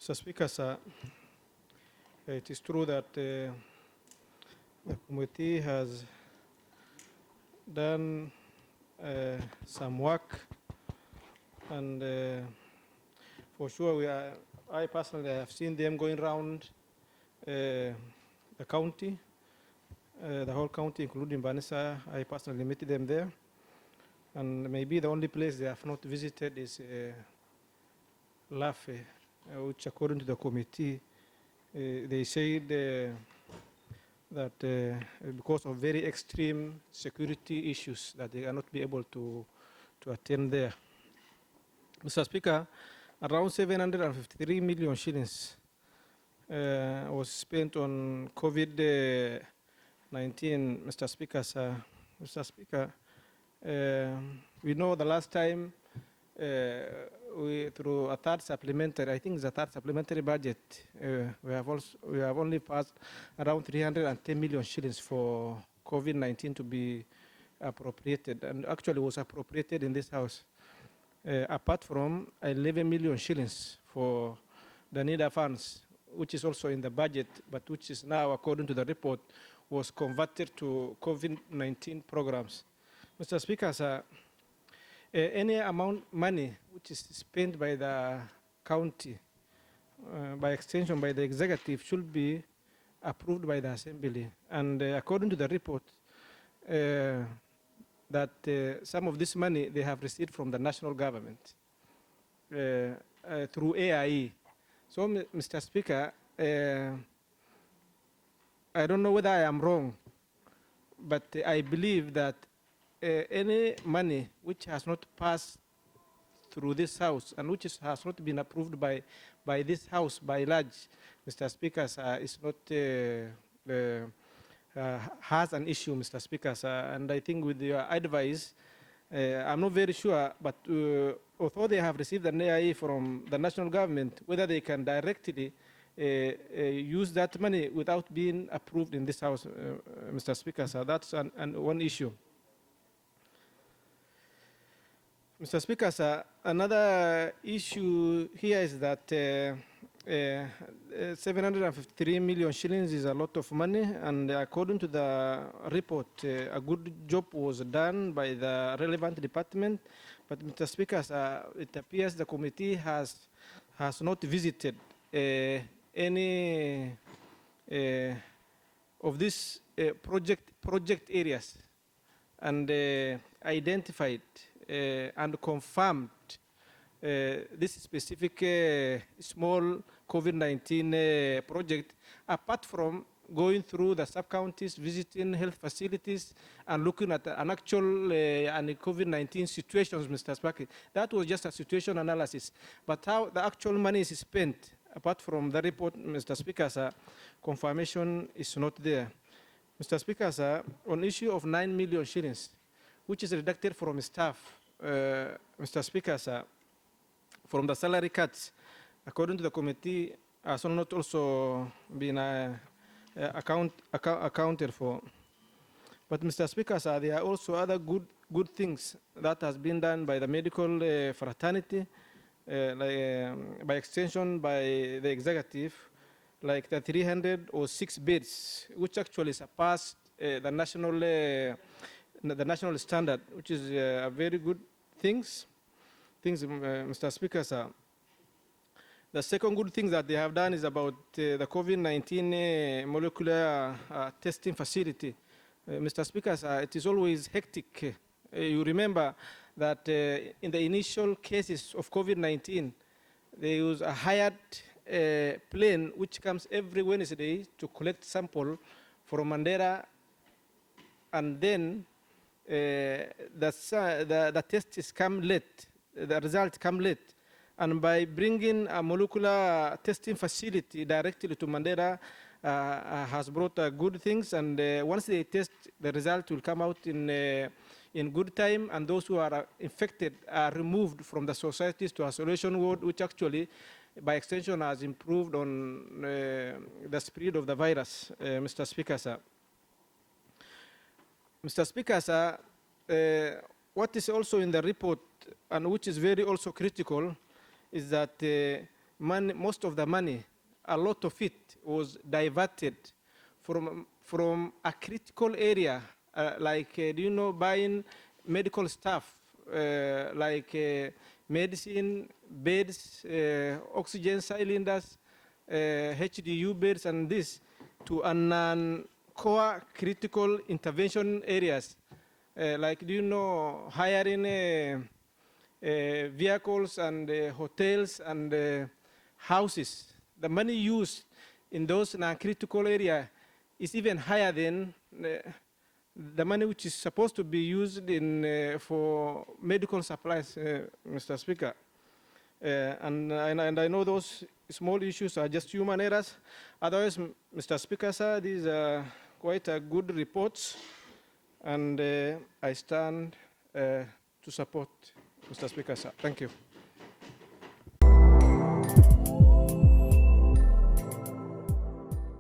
Mr. Speaker, sir, it is true that the committee has done some work, and for sure I personally have seen them going around the county, the whole county, including Banissa. I personally met them there, and maybe the only place they have not visited is Lafe, which according to the committee, they said that because of very extreme security issues that they cannot be able to attend there. Mr. Speaker, around 753 million shillings was spent on COVID-19, Mr. Speaker. Mr. Speaker, we know the last time through a third supplementary, I think it's a third supplementary budget, we have only passed around 310 million shillings for COVID-19 to be appropriated, and actually was appropriated in this house, apart from 11 million shillings for the NIDA funds, which is also in the budget, but which is now, according to the report, was converted to COVID-19 programs. Mr. Speaker, sir, any amount money which is spent by the county, by extension by the executive, should be approved by the assembly. And according to the report, that some of this money they have received from the national government through AIE. So, Mr. Speaker, I don't know whether I am wrong, but I believe that any money which has not passed through this house and which has not been approved by this house by large, Mr. Speaker, is not has an issue, Mr. Speaker, and I think with your advice, I'm not very sure, but although they have received an AIE from the national government, whether they can directly use that money without being approved in this house, Mr. Speaker, that's one issue. Mr. Speaker, another issue here is that 753 million shillings is a lot of money, and according to the report, a good job was done by the relevant department. But, Mr. Speaker, it appears the committee has not visited any of these project areas and identified and confirmed this specific small COVID-19 project, apart from going through the sub-counties, visiting health facilities, and looking at an actual COVID-19 situations, Mr. Speaker. That was just a situation analysis. But how the actual money is spent, apart from the report, Mr. Speaker, confirmation is not there. Mr. Speaker, on issue of 9 million shillings, which is deducted from staff, Mr. Speaker, from the salary cuts, according to the committee, has not also been accounted for. But, Mr. Speaker, there are also other good things that has been done by the medical fraternity, by extension by the executive, like the 306 beds, which actually surpassed the national standard, which is a very good things, Mr. Speaker, The second good thing that they have done is about the COVID-19 molecular testing facility. Mr. Speaker, it is always hectic. You remember that in the initial cases of COVID-19, they use a hired plane which comes every Wednesday to collect sample from Mandera, and then the tests come late, the results come late. And by bringing a molecular testing facility directly to Mandera has brought good things, and once they test, the result will come out in good time, and those who are infected are removed from the societies to isolation ward, which actually, by extension, has improved on the spread of the virus, Mr. Speaker, Mr. Speaker, what is also in the report, and which is very also critical, is that most of the money, a lot of it was diverted from a critical area, do you know, buying medical stuff, medicine, beds, oxygen cylinders, HDU beds, and this, to core critical intervention areas, do you know, hiring vehicles and hotels and houses. The money used in those non-critical areas is even higher than the money which is supposed to be used for medical supplies, Mr. Speaker. And I know those small issues are just human errors. Otherwise, Mr. Speaker, sir, these are quite a good reports, and I stand to support, Mr. Speaker, sir. Thank you.